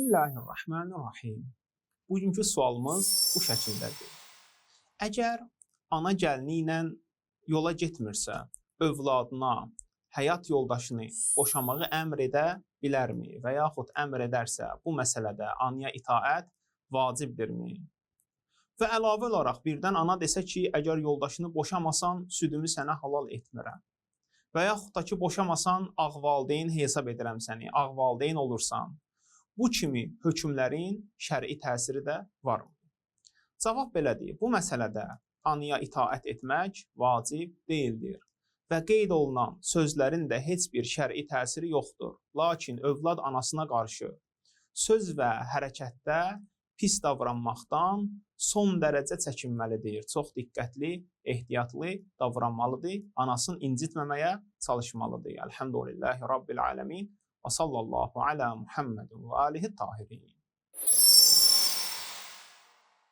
Bismillahirrahmanirrahim. Bugünkü sualımız bu şəkildədir. Əgər ana gəlini ilə yola getmirsə, övladına, həyat yoldaşını boşamağı əmr edə bilərmi? Və yaxud əmr edərsə, bu məsələdə anaya itaət vacibdirmi? Və əlavə olaraq birdən ana desə ki, əgər yoldaşını boşamasan, südümü sənə halal etmirəm. Və yaxud da ki, boşamasan, ağ valideyn hesab edirəm səni, ağ valideyn olursan. Bu kimi hökmlərin şəri təsiri də varmı? Cavab belədir. Bu məsələdə anaya itaət etmək vacib deyildir. Və qeyd olunan sözlərin də heç bir şəri təsiri yoxdur. Lakin övlad anasına qarşı söz və hərəkətdə pis davranmaqdan son dərəcə çəkinməlidir. Çox diqqətli, ehtiyatlı davranmalıdır. Anasını incitməməyə çalışmalıdır. Elhamdülillahi Rabbil alemin. Və sallallahu ala Muhammedin və alihi tahirin.